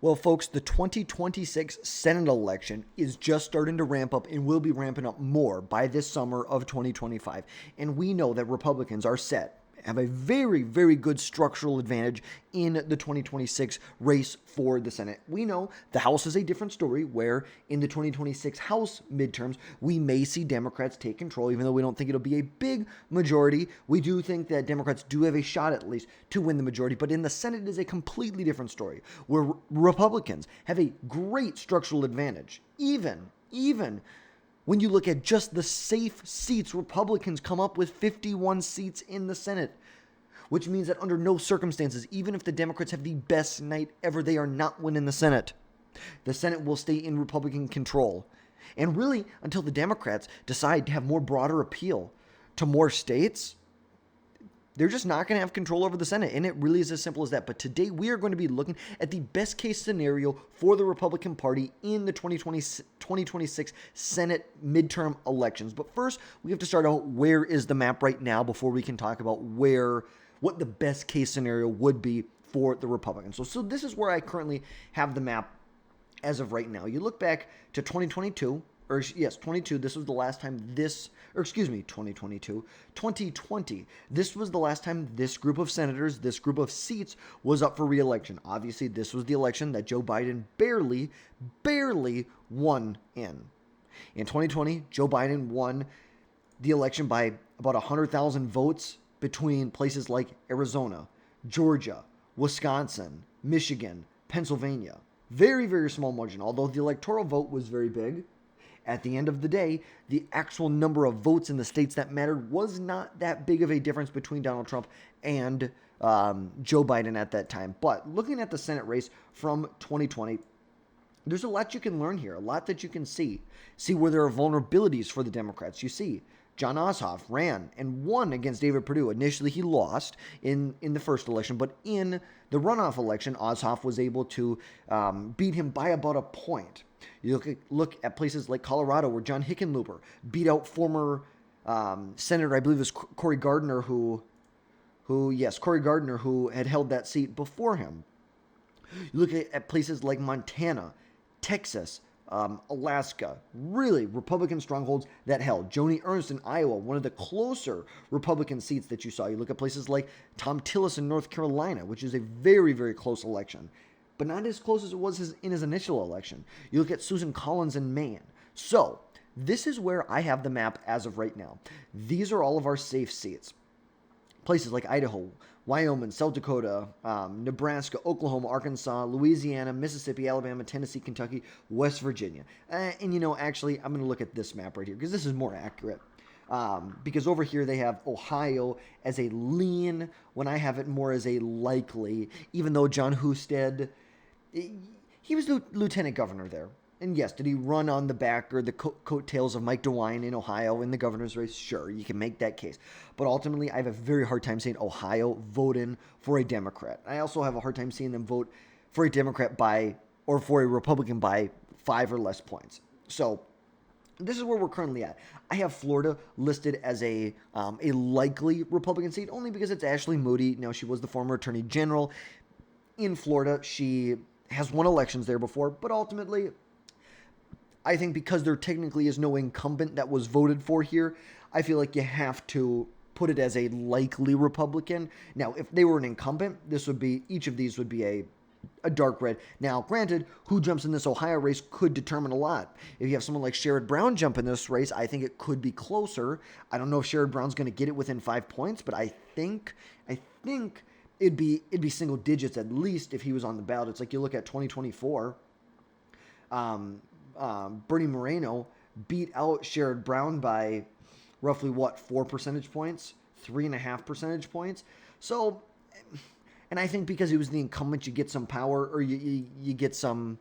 Well, folks, the 2026 Senate election is just starting to ramp up and will be ramping up more by this summer of 2025. And we know that Republicans are set, have a very, very good structural advantage in the 2026 race for the Senate. We know the House is a different story, where in the 2026 House midterms, we may see Democrats take control, even though we don't think it'll be a big majority. We do think that Democrats do have a shot, at least, to win the majority. But in the Senate, it is a completely different story, where Republicans have a great structural advantage. Even when you look at just the safe seats, Republicans come up with 51 seats in the Senate, which means that under no circumstances, even if the Democrats have the best night ever, they are not winning the Senate. The Senate will stay in Republican control. And really, until the Democrats decide to have more broader appeal to more states, they're just not going to have control over the Senate. And it really is as simple as that. But today we are going to be looking at the best case scenario for the Republican Party in the 2026 Senate midterm elections. But first, we have to start out, where is the map right now before we can talk about what the best case scenario would be for the Republicans. So this is where I currently have the map as of right now. You look back to 2022, or yes, 22, this was the last time 2020. This was the last time this group of senators, this group of seats was up for re-election. Obviously, this was the election that Joe Biden barely won in. In 2020, Joe Biden won the election by about 100,000 votes between places like Arizona, Georgia, Wisconsin, Michigan, Pennsylvania. Very, very small margin, although the electoral vote was very big. At the end of the day, the actual number of votes in the states that mattered was not that big of a difference between Donald Trump and Joe Biden at that time. But looking at the Senate race from 2020, there's a lot you can learn here, a lot that you can see where there are vulnerabilities for the Democrats. You see, Jon Ossoff ran and won against David Perdue. Initially, he lost in the first election, but in the runoff election, Ossoff was able to beat him by about a point. You look at places like Colorado, where John Hickenlooper beat out former Senator, I believe it was Cory Gardner, who had held that seat before him. You look at places like Montana, Texas, Alaska, really Republican strongholds that held. Joni Ernst in Iowa, one of the closer Republican seats that you saw. You look at places like Tom Tillis in North Carolina, which is a very, very close election, but not as close as it was in his initial election. You look at Susan Collins in Maine. So this is where I have the map as of right now. These are all of our safe seats. Places like Idaho, Wyoming, South Dakota, Nebraska, Oklahoma, Arkansas, Louisiana, Mississippi, Alabama, Tennessee, Kentucky, West Virginia. Actually, I'm going to look at this map right here because this is more accurate. Because over here they have Ohio as a lean, when I have it more as a likely, even though John Husted, he was lieutenant governor there. And yes, did he run on the back or the coattails of Mike DeWine in Ohio in the governor's race? Sure, you can make that case. But ultimately, I have a very hard time seeing Ohio vote in for a Democrat. I also have a hard time seeing them vote for a Democrat or for a Republican by 5 or less points. So this is where we're currently at. I have Florida listed as a likely Republican seat, only because it's Ashley Moody. Now, she was the former attorney general in Florida. She has won elections there before, but ultimately, I think because there technically is no incumbent that was voted for here, I feel like you have to put it as a likely Republican. Now, if they were an incumbent, each of these would be a dark red. Now, granted, who jumps in this Ohio race could determine a lot. If you have someone like Sherrod Brown jump in this race, I think it could be closer. I don't know if Sherrod Brown's going to get it within 5 points, but I think it'd be single digits at least if he was on the ballot. It's like you look at 2024. Bernie Moreno beat out Sherrod Brown by roughly 4 percentage points, 3.5 percentage points. So, and I think because he was the incumbent, you get some power, or you get some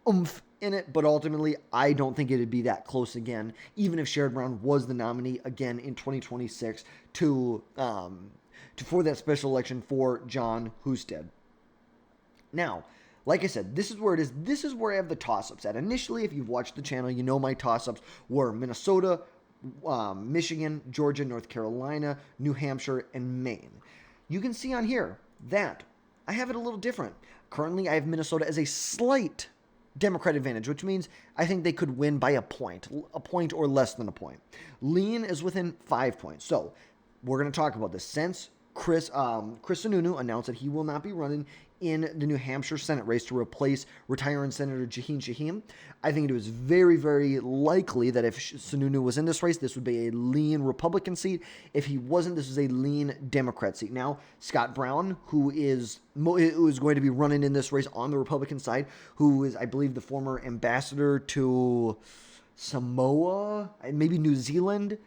oomph in it. But ultimately, I don't think it'd be that close again, even if Sherrod Brown was the nominee again in 2026 for that special election for Jon Husted. Now, like I said, this is where it is. This is where I have the toss-ups at. Initially, if you've watched the channel, you know my toss-ups were Minnesota, Michigan, Georgia, North Carolina, New Hampshire, and Maine. You can see on here that I have it a little different. Currently, I have Minnesota as a slight Democrat advantage, which means I think they could win by a point or less than a point. Lean is within 5 points. So we're going to talk about this. Since Chris Sununu announced that he will not be running in the New Hampshire Senate race to replace retiring Senator Jaheen Shaheen, I think it was very, very likely that if Sununu was in this race, this would be a lean Republican seat. If he wasn't, this is a lean Democrat seat. Now, Scott Brown, who is going to be running in this race on the Republican side, who is, I believe, the former ambassador to Samoa, maybe New Zealand,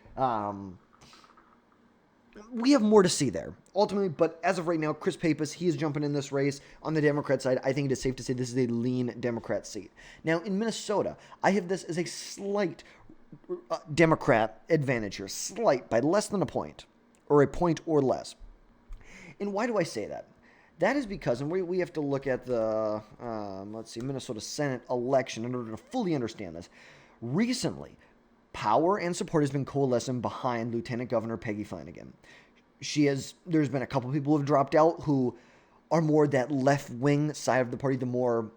we have more to see there, ultimately, but as of right now, Chris Pappas, he is jumping in this race on the Democrat side. I think it is safe to say this is a lean Democrat seat. Now, in Minnesota, I have this as a slight Democrat advantage here, slight, by less than a point, or a point or less. And why do I say that? That is because, and we have to look at the, Minnesota Senate election in order to fully understand this. Recently, power and support has been coalescing behind Lieutenant Governor Peggy Flanagan. There's been a couple people who have dropped out who are more that left-wing side of the party, the more,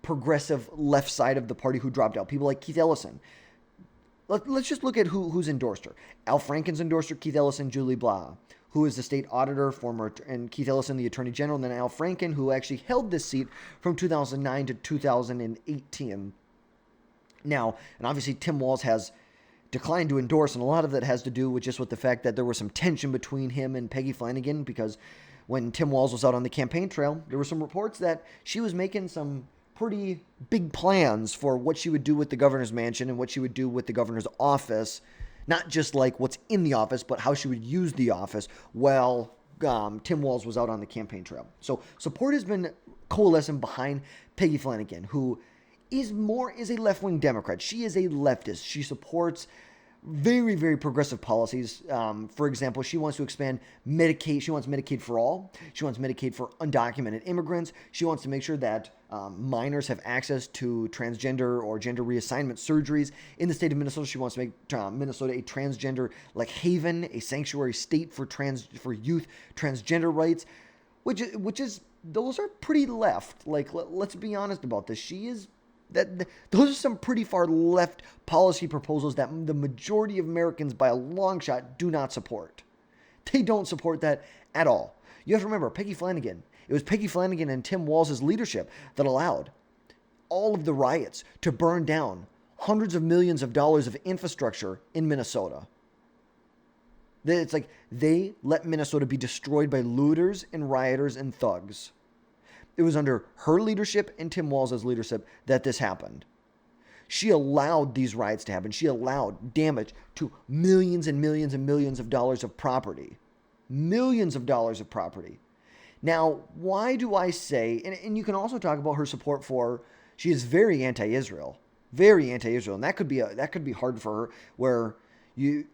progressive left side of the party who dropped out. People like Keith Ellison. Let's just look at who's endorsed her. Al Franken's endorsed her, Keith Ellison, Julie Blah, who is the state auditor, and Keith Ellison, the attorney general, and then Al Franken, who actually held this seat from 2009 to 2018. Now, and obviously Tim Walz has declined to endorse, and a lot of that has to do with the fact that there was some tension between him and Peggy Flanagan, because when Tim Walz was out on the campaign trail, there were some reports that she was making some pretty big plans for what she would do with the governor's mansion and what she would do with the governor's office, not just like what's in the office, but how she would use the office while Tim Walz was out on the campaign trail. So support has been coalescing behind Peggy Flanagan, who is a left-wing Democrat. She is a leftist. She supports very, very progressive policies. For example, she wants to expand Medicaid. She wants Medicaid for all. She wants Medicaid for undocumented immigrants. She wants to make sure that minors have access to transgender or gender reassignment surgeries. In the state of Minnesota, she wants to make Minnesota a transgender haven, a sanctuary state for youth transgender rights, which is those are pretty left. Let's be honest about this. Those are some pretty far left policy proposals that the majority of Americans, by a long shot, do not support. They don't support that at all. You have to remember, Peggy Flanagan. It was Peggy Flanagan and Tim Walz's leadership that allowed all of the riots to burn down hundreds of millions of dollars of infrastructure in Minnesota. It's like they let Minnesota be destroyed by looters and rioters and thugs. It was under her leadership and Tim Walz's leadership that this happened. She allowed these riots to happen. She allowed damage to millions and millions and millions of dollars of property. Millions of dollars of property. Now, why do I say, and you can also talk about her support for, she is very anti-Israel. Very anti-Israel. And that could be hard for her, where the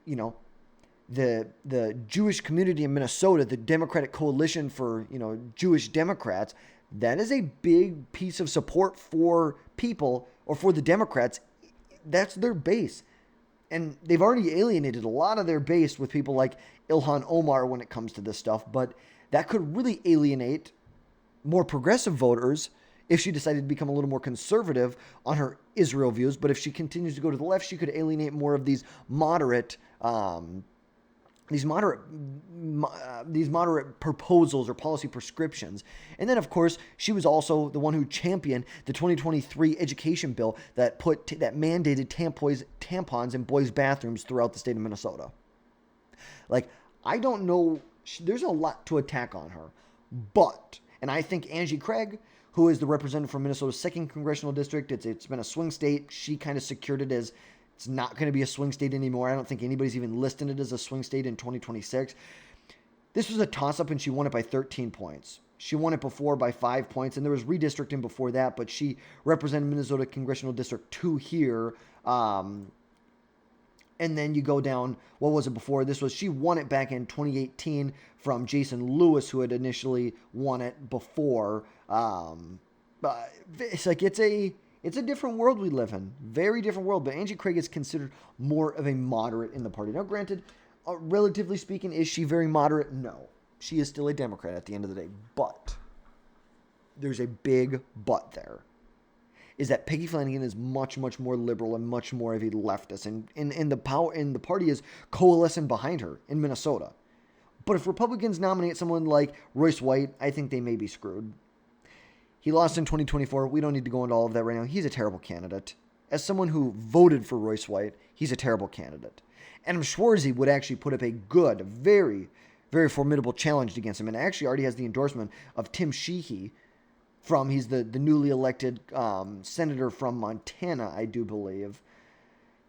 Jewish community in Minnesota, the Democratic Coalition for, Jewish Democrats, that is a big piece of support for people, or for the Democrats. That's their base. And they've already alienated a lot of their base with people like Ilhan Omar when it comes to this stuff. But that could really alienate more progressive voters if she decided to become a little more conservative on her Israel views. But if she continues to go to the left, she could alienate more of these moderate proposals or policy prescriptions. And then, of course, she was also the one who championed the 2023 education bill that mandated tampons in boys' bathrooms throughout the state of Minnesota. I don't know. There's a lot to attack on her. And I think Angie Craig, who is the representative from Minnesota's 2nd Congressional District, it's been a swing state. She kind of secured it as it's not going to be a swing state anymore. I don't think anybody's even listing it as a swing state in 2026. This was a toss-up, and she won it by 13 points. She won it before by 5 points, and there was redistricting before that, but she represented Minnesota Congressional District 2 here. And then you go down, what was it before? She won it back in 2018 from Jason Lewis, who had initially won it before. But it's a different world we live in. Very different world. But Angie Craig is considered more of a moderate in the party. Now, granted, relatively speaking, is she very moderate? No. She is still a Democrat at the end of the day. But there's a big but there. Is that Peggy Flanagan is much, much more liberal and much more of a leftist, and the party is coalescing behind her in Minnesota. But if Republicans nominate someone like Royce White, I think they may be screwed. He lost in 2024. We don't need to go into all of that right now. He's a terrible candidate. As someone who voted for Royce White, he's a terrible candidate. Adam Schwarzy would actually put up a good, very, very formidable challenge against him, and actually already has the endorsement of Tim Sheehy. He's the newly elected senator from Montana, I do believe.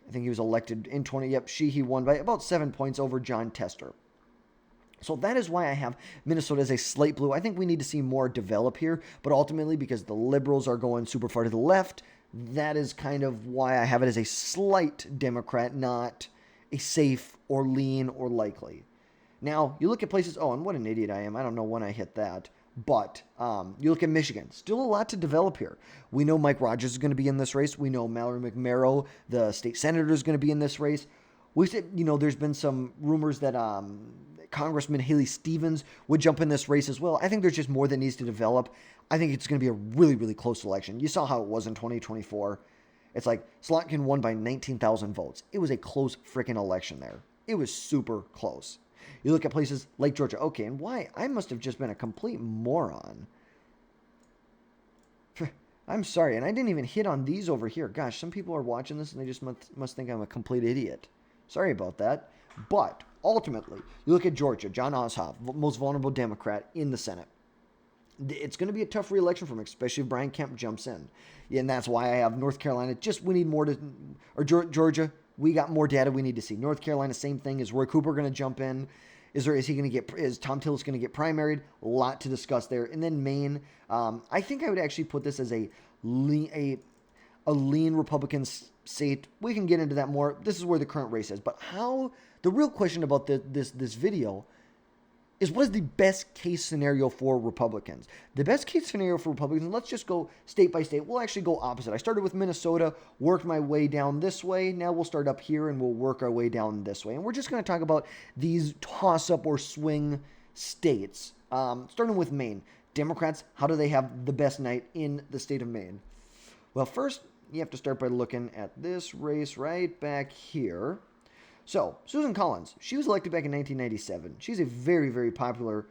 I think he was elected in 20. Yep, Sheehy won by about 7 points over Jon Tester. So that is why I have Minnesota as a slight blue. I think we need to see more develop here, but ultimately because the Liberals are going super far to the left, that is kind of why I have it as a slight Democrat, not a safe or lean or likely. Now, you look at places, and what an idiot I am. I don't know when I hit that. But you look at Michigan, still a lot to develop here. We know Mike Rogers is going to be in this race. We know Mallory McMarrow, the state senator, is going to be in this race. We said, there's been some rumors that Congressman Haley Stevens would jump in this race as well. I think there's just more that needs to develop. I think it's going to be a really, really close election. You saw how it was in 2024. It's like Slotkin won by 19,000 votes. It was a close freaking election there. It was super close. You look at places like Georgia. Okay, and why? I must have just been a complete moron. I'm sorry, and I didn't even hit on these over here. Gosh, some people are watching this and they just must think I'm a complete idiot. Sorry about that. But ultimately, you look at Georgia, Jon Ossoff, most vulnerable Democrat in the Senate. It's going to be a tough re-election for him, especially if Brian Kemp jumps in. Yeah, and that's why I have North Carolina. We need more or Georgia, we got more data we need to see. North Carolina, same thing. Is Roy Cooper going to jump in? Is Tom Tillis going to get primaried? A lot to discuss there. And then Maine, I think I would actually put this as a lean Republican state. We can get into that more. This is where the current race is. But the real question about this video is, what is the best case scenario for Republicans? The best case scenario for Republicans, let's just go state by state. We'll actually go opposite. I started with Minnesota, worked my way down this way. Now we'll start up here and we'll work our way down this way. And we're just going to talk about these toss-up or swing states. Starting with Maine. Democrats, how do they have the best night in the state of Maine? Well, first, you have to start by looking at this race right back here. So, Susan Collins, she was elected back in 1997. She's a very, very popular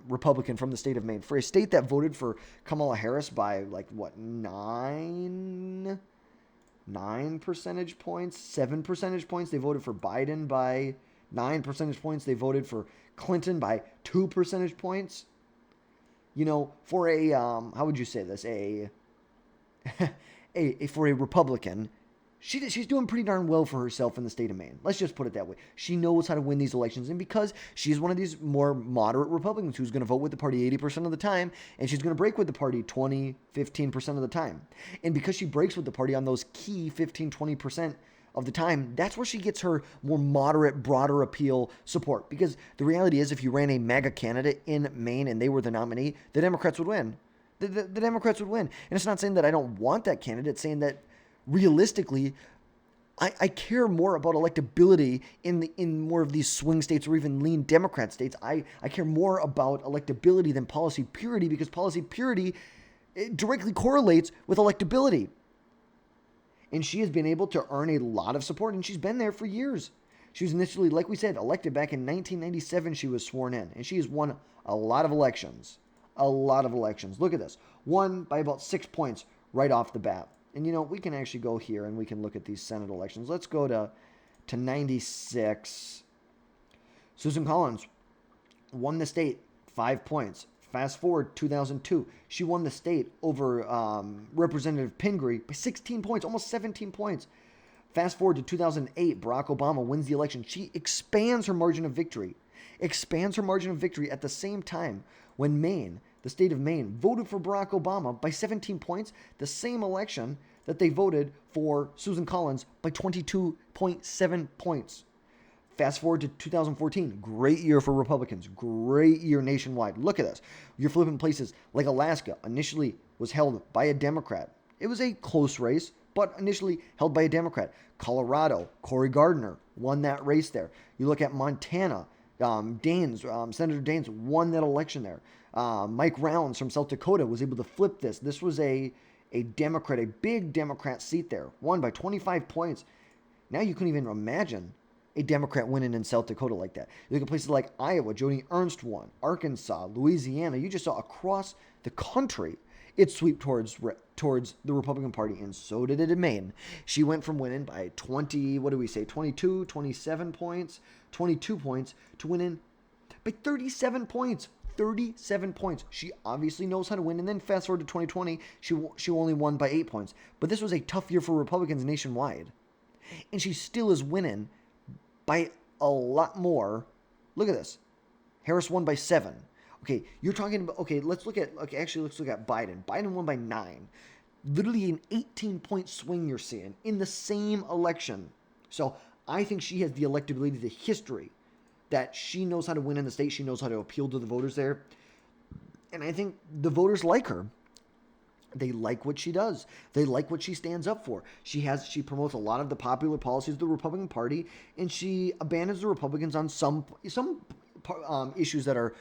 Republican from the state of Maine. For a state that voted for Kamala Harris by, 9 percentage points, 7 percentage points. They voted for Biden by 9 percentage points. They voted for Clinton by 2 percentage points. For a, how would you say this? For a Republican, she's doing pretty darn well for herself in the state of Maine. Let's just put it that way. She knows how to win these elections. And because she's one of these more moderate Republicans who's going to vote with the party 80% of the time, and she's going to break with the party 20, 15% of the time. And because she breaks with the party on those key 15, 20% of the time, that's where she gets her more moderate, broader appeal support. Because the reality is, if you ran a MAGA candidate in Maine and they were the nominee, the Democrats would win. The Democrats would win. And it's not saying that I don't want that candidate, it's saying that realistically, I care more about electability in more of these swing states or even lean Democrat states. I care more about electability than policy purity, because policy purity directly correlates with electability. And she has been able to earn a lot of support, and she's been there for years. She was initially, like we said, elected back in 1997. She was sworn in, and she has won a lot of elections. A lot of elections. Look at this. Won by about 6 points right off the bat. And, we can actually go here and we can look at these Senate elections. Let's go to 96. Susan Collins won the state 5 points. Fast forward 2002. She won the state over Representative Pingree by 16 points, almost 17 points. Fast forward to 2008. Barack Obama wins the election. She expands her margin of victory. At the same time when Maine, the state of Maine, voted for Barack Obama by 17 points, the same election that they voted for Susan Collins by 22.7 points. Fast forward to 2014, great year for Republicans, great year nationwide. Look at this. You're flipping places like Alaska, initially was held by a Democrat. It was a close race, but initially held by a Democrat. Colorado, Cory Gardner won that race there. You look at Montana, Senator Daines won that election there. Mike Rounds from South Dakota was able to flip this. This was a Democrat, a big Democrat seat there, won by 25 points. Now you couldn't even imagine a Democrat winning in South Dakota like that. You look at places like Iowa, Joni Ernst won, Arkansas, Louisiana. You just saw across the country it sweep towards the Republican Party, and so did it in Maine. She went from winning by 20, 22, 27 points, 22 points, to winning by 37 points. 37 points. She obviously knows how to win. And then fast forward to 2020, she only won by 8 points. But this was a tough year for Republicans nationwide. And she still is winning by a lot more. Look at this. Harris won by 7. Okay, you're talking about, let's look at Biden. Biden won by 9. Literally an 18-point swing you're seeing in the same election. So I think she has the electability, the history, that she knows how to win in the state. She knows how to appeal to the voters there. And I think the voters like her. They like what she does. They like what she stands up for. She promotes a lot of the popular policies of the Republican Party, and she abandons the Republicans on some issues that are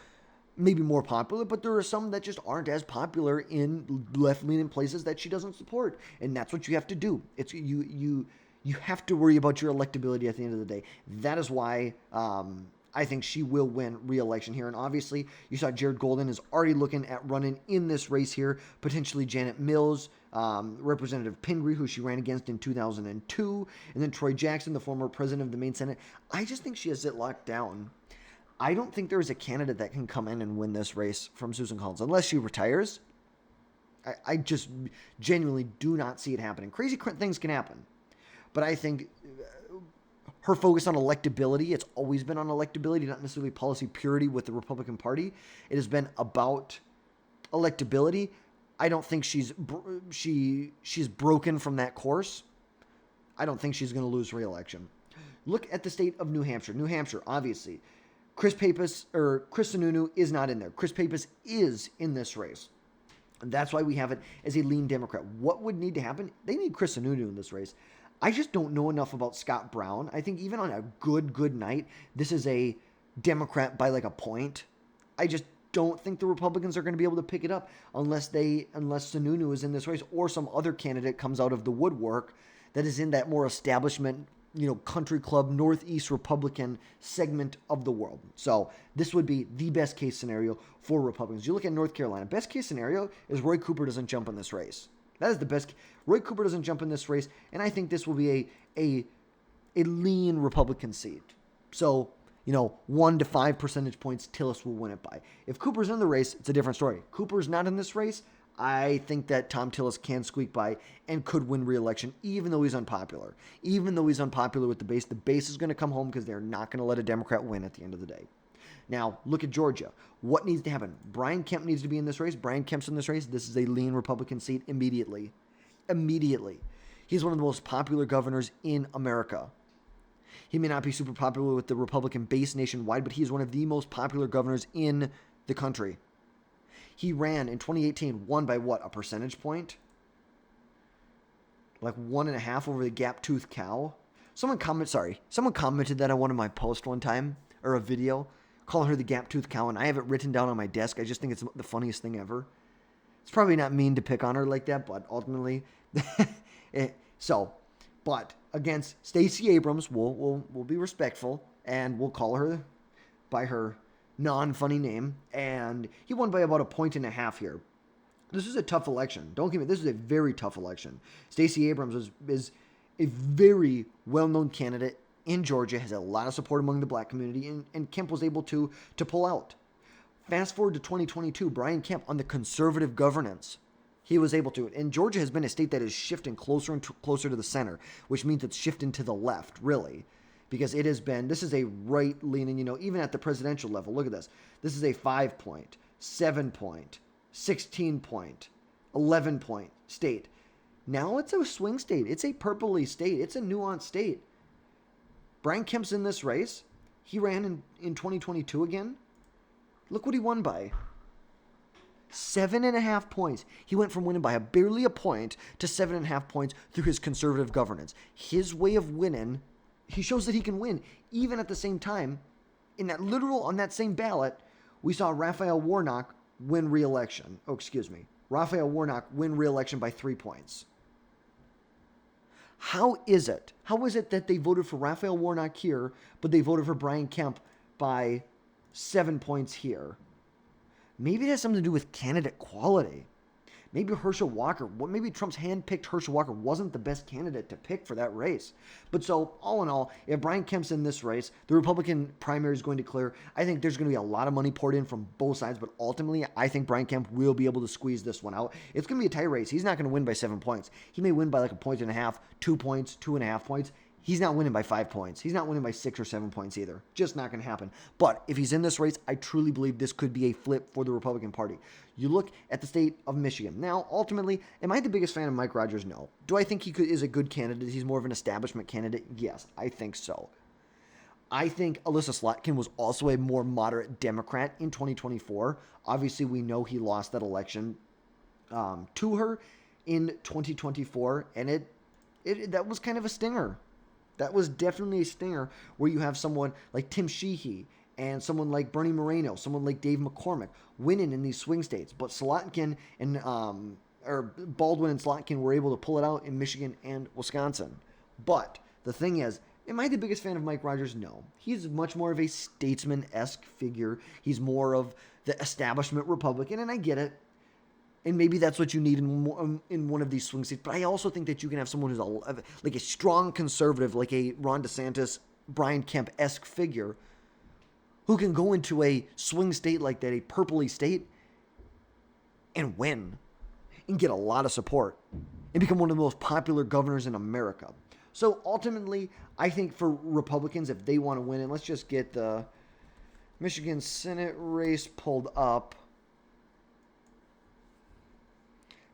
maybe more popular, but there are some that just aren't as popular in left-leaning places that she doesn't support. And that's what you have to do. It's you have to worry about your electability at the end of the day. That is why I think she will win re-election here. And obviously, you saw Jared Golden is already looking at running in this race here. Potentially Janet Mills, Representative Pingree, who she ran against in 2002, and then Troy Jackson, the former president of the Maine Senate. I just think she has it locked down. I don't think there is a candidate that can come in and win this race from Susan Collins unless she retires. I just genuinely do not see it happening. Crazy things can happen. But I think her focus on electability, it's always been on electability, not necessarily policy purity with the Republican Party. It has been about electability. I don't think she's broken from that course. I don't think she's going to lose re-election. Look at the state of New Hampshire. New Hampshire, obviously. Chris Sununu is not in there. Chris Pappas is in this race. And that's why we have it as a lean Democrat. What would need to happen? They need Chris Sununu in this race. I just don't know enough about Scott Brown. I think even on a good night, this is a Democrat by like a point. I just don't think the Republicans are going to be able to pick it up unless Sununu is in this race or some other candidate comes out of the woodwork that is in that more establishment, country club, Northeast Republican segment of the world. So this would be the best case scenario for Republicans. You look at North Carolina, best case scenario is Roy Cooper doesn't jump in this race. That is the best. Roy Cooper doesn't jump in this race, and I think this will be a lean Republican seat. So, 1 to 5 percentage points, Tillis will win it by. If Cooper's in the race, it's a different story. Cooper's not in this race, I think that Tom Tillis can squeak by and could win re-election, even though he's unpopular. Even though he's unpopular with the base is going to come home because they're not going to let a Democrat win at the end of the day. Now, look at Georgia. What needs to happen? Brian Kemp needs to be in this race. Brian Kemp's in this race. This is a lean Republican seat immediately. Immediately. He's one of the most popular governors in America. He may not be super popular with the Republican base nationwide, but he is one of the most popular governors in the country. He ran in 2018, won by what, a percentage point? Like 1.5 over the gap-toothed cow? Someone commented that on one of my posts one time, or a video, calling her the gap-toothed cow, and I have it written down on my desk. I just think it's the funniest thing ever. It's probably not mean to pick on her like that, but ultimately, but against Stacey Abrams, we'll be respectful, and we'll call her by her non-funny name, and he won by about 1.5 points here. This is a tough election. Don't get me. This is a very tough election. Stacey Abrams is a very well-known candidate in Georgia, has a lot of support among the black community, and Kemp was able to pull out. Fast forward to 2022, Brian Kemp on the conservative governance, he was able to. And Georgia has been a state that is shifting closer and closer to the center, which means it's shifting to the left, really. Because this is a right-leaning, even at the presidential level. Look at this. This is a 5-point, 7-point, 16-point, 11-point state. Now it's a swing state. It's a purpley state. It's a nuanced state. Brian Kemp's in this race. He ran in 2022 again. Look what he won by. 7.5 points. He went from winning by barely a point to 7.5 points through his conservative governance. His way of winning, he shows that he can win. Even at the same time, on that same ballot, we saw Raphael Warnock win re-election. Oh, excuse me. Raphael Warnock win re-election by 3 points. How is it? How is it that they voted for Raphael Warnock here, but they voted for Brian Kemp by 7 points here? Maybe it has something to do with candidate quality. Maybe Herschel Walker, maybe Trump's hand-picked Herschel Walker wasn't the best candidate to pick for that race. But so, all in all, if Brian Kemp's in this race, the Republican primary is going to clear. I think there's going to be a lot of money poured in from both sides, but ultimately, I think Brian Kemp will be able to squeeze this one out. It's going to be a tight race. He's not going to win by 7 points. He may win by like 1.5 points, 2 points, 2.5 points. He's not winning by 5 points. He's not winning by 6 or 7 points either. Just not going to happen. But if he's in this race, I truly believe this could be a flip for the Republican Party. You look at the state of Michigan. Now, ultimately, am I the biggest fan of Mike Rogers? No. Do I think he is a good candidate? He's more of an establishment candidate? Yes, I think so. I think Alyssa Slotkin was also a more moderate Democrat in 2024. Obviously, we know he lost that election to her in 2024, and that was kind of a stinger. That was definitely a stinger where you have someone like Tim Sheehy and someone like Bernie Moreno, someone like Dave McCormick winning in these swing states. But Slotkin and Baldwin and Slotkin were able to pull it out in Michigan and Wisconsin. But the thing is, am I the biggest fan of Mike Rogers? No. He's much more of a statesman-esque figure. He's more of the establishment Republican, and I get it. And maybe that's what you need in one of these swing states. But I also think that you can have someone who's like a strong conservative, like a Ron DeSantis, Brian Kemp-esque figure, who can go into a swing state like that, a purpley state, and win, and get a lot of support, and become one of the most popular governors in America. So ultimately, I think for Republicans, if they want to win, and let's just get the Michigan Senate race pulled up.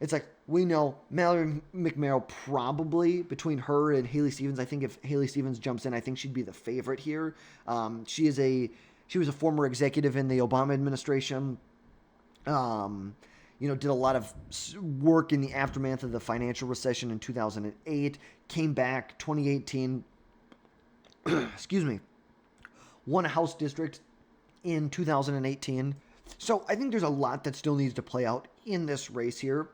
It's like, we know Mallory McMerrill probably, between her and Haley Stevens, I think if Haley Stevens jumps in, I think she'd be the favorite here. She was a former executive in the Obama administration. Did a lot of work in the aftermath of the financial recession in 2008. Came back 2018. Excuse me. Won a House district in 2018. So I think there's a lot that still needs to play out in this race here.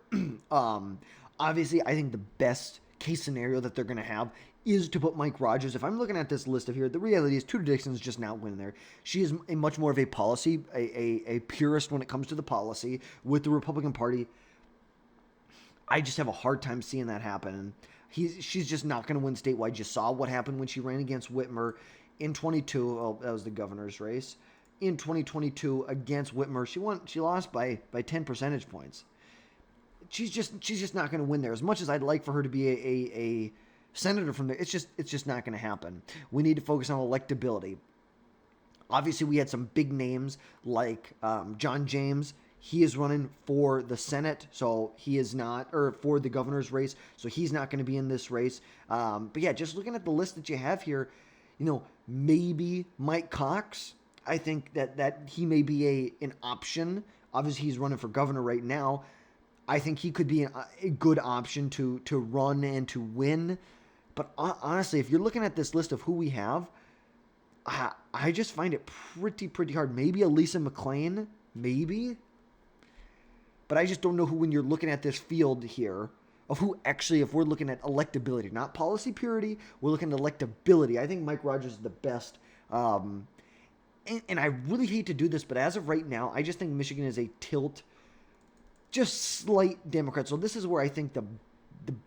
Obviously, I think the best case scenario that they're going to have is to put Mike Rogers. If I'm looking at this list of here, the reality is Tudor Dixon's just not winning there. She is a much more of a policy, a purist when it comes to the policy with the Republican Party. I just have a hard time seeing that happen. She's just not going to win statewide. You saw what happened when she ran against Whitmer in 22. Oh, that was the governor's race. In 2022 against Whitmer, she lost by 10 percentage points. She's just not going to win there. As much as I'd like for her to be a senator from there, it's just not going to happen. We need to focus on electability. Obviously, we had some big names like John James. He is running for the Senate, so he is not, or for the governor's race, so he's not going to be in this race. But yeah, just looking at the list that you have here, maybe Mike Cox. I think that he may be an option. Obviously, he's running for governor right now. I think he could be a good option to run and to win. But honestly, if you're looking at this list of who we have, I just find it pretty hard. Maybe Elisa McClain, maybe. But I just don't know who, when you're looking at this field here, of who actually, if we're looking at electability, not policy purity, we're looking at electability. I think Mike Rogers is the best. And I really hate to do this, but as of right now, I just think Michigan is a tilt, just slight Democrat. So this is where I think the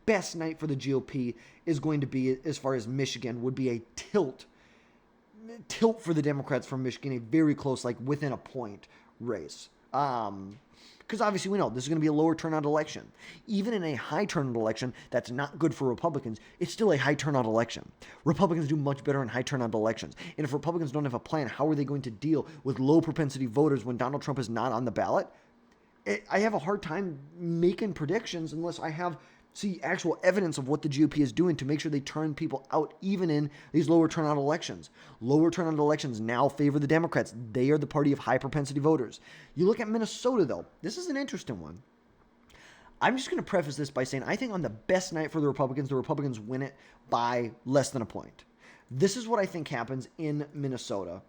best night for the GOP is going to be, as far as Michigan, would be a tilt for the Democrats from Michigan, a very close, like within a point race. Because obviously we know this is going to be a lower turnout election. Even in a high turnout election, that's not good for Republicans. It's still a high turnout election. Republicans do much better in high turnout elections. And if Republicans don't have a plan, how are they going to deal with low propensity voters when Donald Trump is not on the ballot? I have a hard time making predictions unless I see actual evidence of what the GOP is doing to make sure they turn people out even in these lower turnout elections. Lower turnout elections now favor the Democrats. They are the party of high propensity voters. You look at Minnesota, though. This is an interesting one. I'm just going to preface this by saying I think on the best night for the Republicans win it by less than a point. This is what I think happens in Minnesota.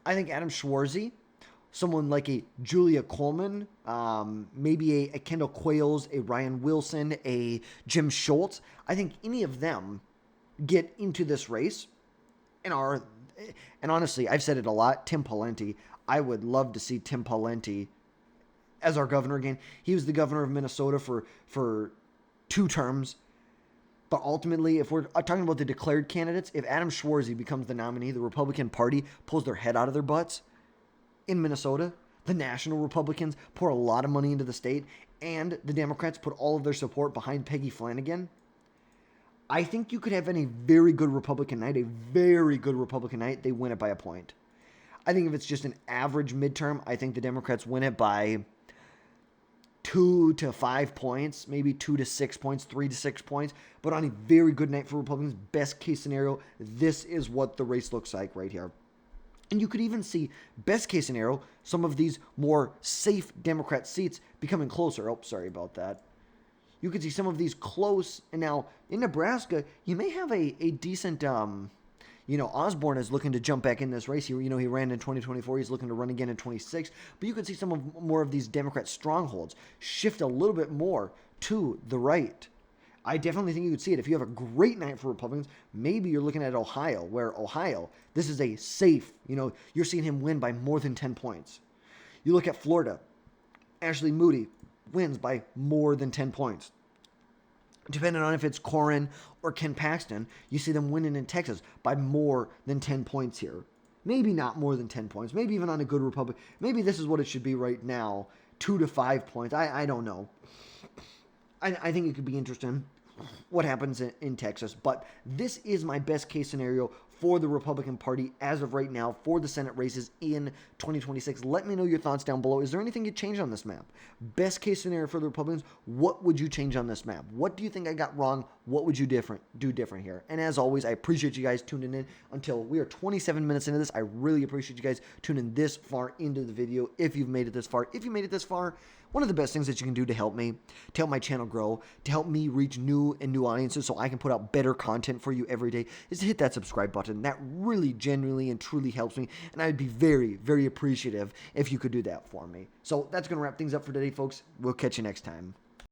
I think Adam Schwarzy, someone like a Julia Coleman, maybe a Kendall Quayles, a Ryan Wilson, a Jim Schultz. I think any of them get into this race and honestly, I've said it a lot, Tim Pawlenty. I would love to see Tim Pawlenty as our governor again. He was the governor of Minnesota for 2 terms. But ultimately, if we're talking about the declared candidates, if Adam Schwarzy becomes the nominee, the Republican Party pulls their head out of their butts in Minnesota, the national Republicans pour a lot of money into the state, and the Democrats put all of their support behind Peggy Flanagan, I think you could have a very good Republican night, they win it by a point. I think if it's just an average midterm, I think the Democrats win it by 2 to 5 points, maybe 2 to 6 points, 3 to 6 points. But on a very good night for Republicans, best case scenario, this is what the race looks like right here. And you could even see, best case scenario, some of these more safe Democrat seats becoming closer. Oh, sorry about that. You could see some of these close. And now, in Nebraska, you may have a decent, Osborne is looking to jump back in this race. He ran in 2024. He's looking to run again in 26. But you could see more of these Democrat strongholds shift a little bit more to the right. I definitely think you could see it. If you have a great night for Republicans, maybe you're looking at Ohio, where Ohio, this is a safe, you're seeing him win by more than 10 points. You look at Florida, Ashley Moody wins by more than 10 points. Depending on if it's Corrin or Ken Paxton, you see them winning in Texas by more than 10 points here. Maybe not more than 10 points. Maybe even on a good Republican. Maybe this is what it should be right now, 2 to 5 points. I don't know. I think it could be interesting what happens in Texas. But this is my best case scenario for the Republican Party as of right now for the Senate races in 2026. Let me know your thoughts down below. Is there anything you'd change on this map? Best case scenario for the Republicans, what would you change on this map? What do you think I got wrong? What would you do different here? And as always, I appreciate you guys tuning in until we are 27 minutes into this. I really appreciate you guys tuning this far into the video. If you've made it this far, one of the best things that you can do to help me, to help my channel grow, to help me reach new audiences so I can put out better content for you every day is to hit that subscribe button. That really genuinely and truly helps me, and I would be very, very appreciative if you could do that for me. So that's going to wrap things up for today, folks. We'll catch you next time.